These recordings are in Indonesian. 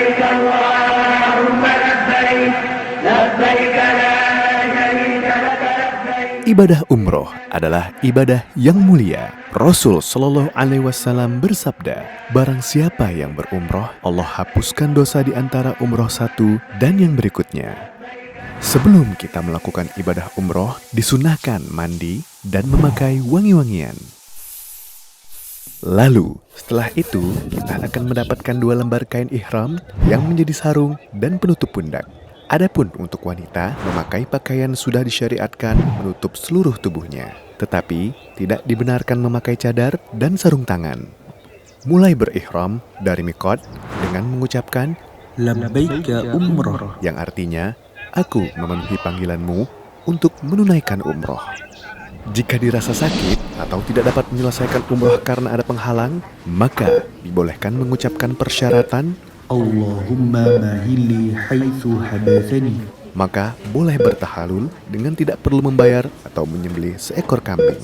لبيك اللهم لبيك لبيك لا شريك لك لبيك. Ibadah umroh adalah ibadah yang mulia. Rasul Shallallahu Alaihi Wasallam bersabda, barang siapa yang berumroh, Allah hapuskan dosa di antara umroh satu dan yang berikutnya. Sebelum kita melakukan ibadah umroh, disunahkan mandi dan memakai wangi-wangian. Lalu, setelah itu, kita akan mendapatkan 2 lembar kain ihram yang menjadi sarung dan penutup pundak. Adapun untuk wanita, memakai pakaian sudah disyariatkan menutup seluruh tubuhnya. Tetapi, tidak dibenarkan memakai cadar dan sarung tangan. Mulai berihram dari miqat dengan mengucapkan Labbaika umrah, yang artinya, aku memenuhi panggilanmu untuk menunaikan umroh. Jika dirasa sakit atau tidak dapat menyelesaikan umroh karena ada penghalang, maka dibolehkan mengucapkan persyaratan, Allahumma mahili haitsu habasani. maka boleh bertahalul dengan tidak perlu membayar atau menyembelih seekor kambing.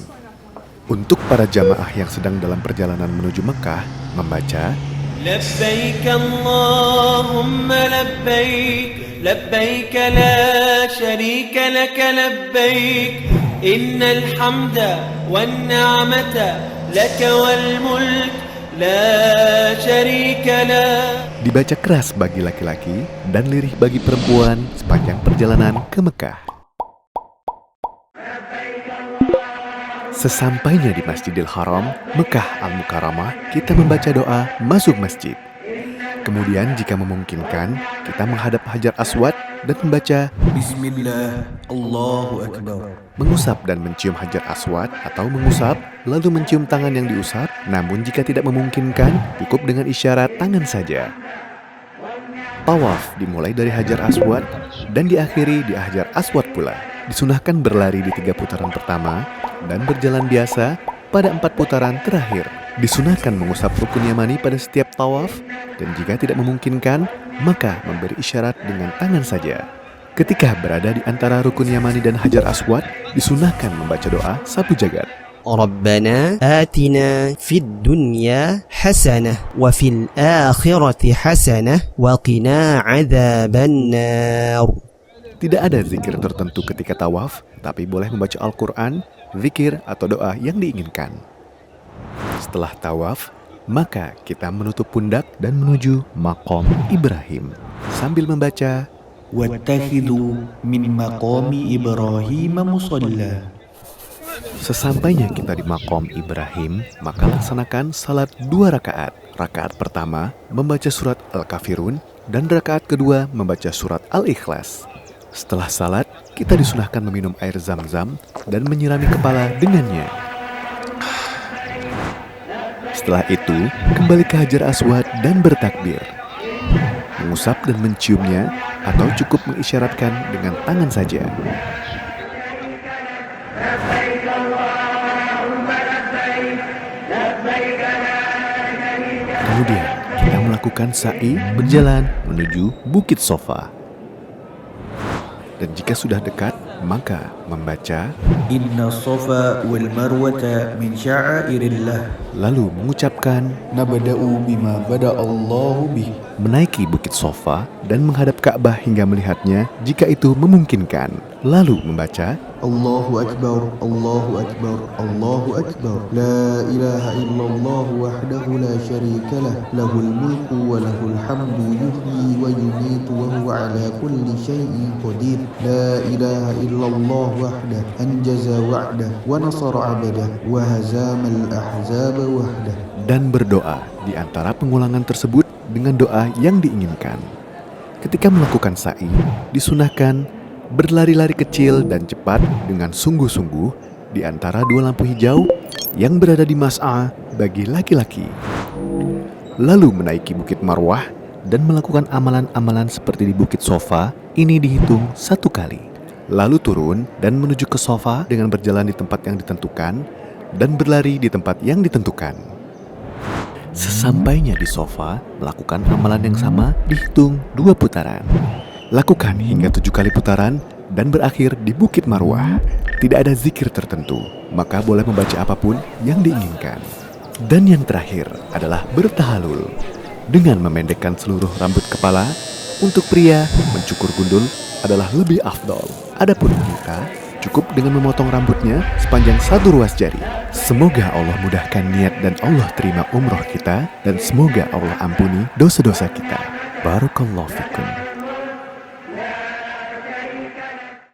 Untuk para jamaah yang sedang dalam perjalanan menuju Mekah, membaca لبيك اللهم لبيك لبيك لا شريك لك لبيك إن الحمد والنعمة لك والملك لا شريك له. dibaca keras bagi laki-laki dan lirih bagi perempuan sepanjang perjalanan ke Mekah. Sesampainya di Masjidil Haram, Mekah Al-Mukarramah, kita membaca doa masuk masjid. Kemudian jika memungkinkan, kita menghadap Hajar Aswad dan membaca Bismillah, Allahu Akbar. mengusap dan mencium Hajar Aswad atau mengusap lalu mencium tangan yang diusap. Namun jika tidak memungkinkan, cukup dengan isyarat tangan saja. Tawaf dimulai dari Hajar Aswad dan diakhiri di Hajar Aswad pula. Disunahkan berlari di 3 putaran pertama dan berjalan biasa pada 4 putaran terakhir. Disunahkan mengusap rukun yamani pada setiap tawaf, dan jika tidak memungkinkan, maka memberi isyarat dengan tangan saja. Ketika berada di antara rukun yamani dan Hajar Aswad, disunahkan membaca doa sapu jagat. ربنا آتنا في الدنيا حسنة وفي الآخرة حسنة وقنا عذاب النار. Tidak ada zikir tertentu ketika tawaf, tapi boleh membaca Al-Quran, zikir atau doa yang diinginkan. Setelah tawaf, maka kita menutup pundak dan menuju Maqam Ibrahim sambil membaca Wattakhidhu min maqami Ibrahim musalla. Sesampainya kita di Maqam Ibrahim, maka laksanakan salat 2 rakaat. Rakaat pertama membaca surat Al-Kafirun dan rakaat kedua membaca surat Al-Ikhlas. Setelah salat, kita disunahkan meminum air zam-zam dan menyirami kepala dengannya. Setelah itu, kembali ke Hajar Aswad dan bertakbir. Mengusap dan menciumnya atau cukup mengisyaratkan dengan tangan saja. Kemudian, kita melakukan sa'i berjalan menuju Bukit Sofa. Dan jika sudah dekat, maka membaca Inna Safa wal Marwata min sya'airillah. lalu mengucapkan Nabda'u bima bada Allahu bih. menaiki Bukit Sofa dan menghadap Ka'bah hingga melihatnya jika itu memungkinkan. Lalu membaca Allahu Akbar, Allahu Akbar, Allahu Akbar. La ilaha illallah wahdahu la syarika lah. Lahul mulku wa lahul hamdu yuhyi wa yumitu wa huwa ala kulli syai'in qadir. La ilaha illallah wahdah anjaza wa'dah wa nasara 'abdah wa hazamal ahzaba wahdah. dan berdoa di antara pengulangan tersebut dengan doa yang diinginkan. Ketika melakukan sa'i, disunahkan berlari-lari kecil dan cepat dengan sungguh-sungguh di antara 2 lampu hijau yang berada di Mas'a bagi laki-laki. Lalu menaiki Bukit Marwah dan melakukan amalan-amalan seperti di Bukit Sofa, ini dihitung 1 kali. Lalu turun dan menuju ke Sofa dengan berjalan di tempat yang ditentukan dan berlari di tempat yang ditentukan. Sesampainya di Sofa, melakukan amalan yang sama dihitung 2 putaran. Lakukan hingga 7 kali putaran dan berakhir di Bukit Marwah. Tidak ada zikir tertentu, maka boleh membaca apapun yang diinginkan. Dan yang terakhir adalah bertahalul. dengan memendekkan seluruh rambut kepala. Untuk pria, mencukur gundul adalah lebih afdol. Adapun wanita, cukup dengan memotong rambutnya sepanjang 1 ruas jari. Semoga Allah mudahkan niat dan Allah terima umroh kita, dan semoga Allah ampuni dosa-dosa kita. Barakallahu fikum.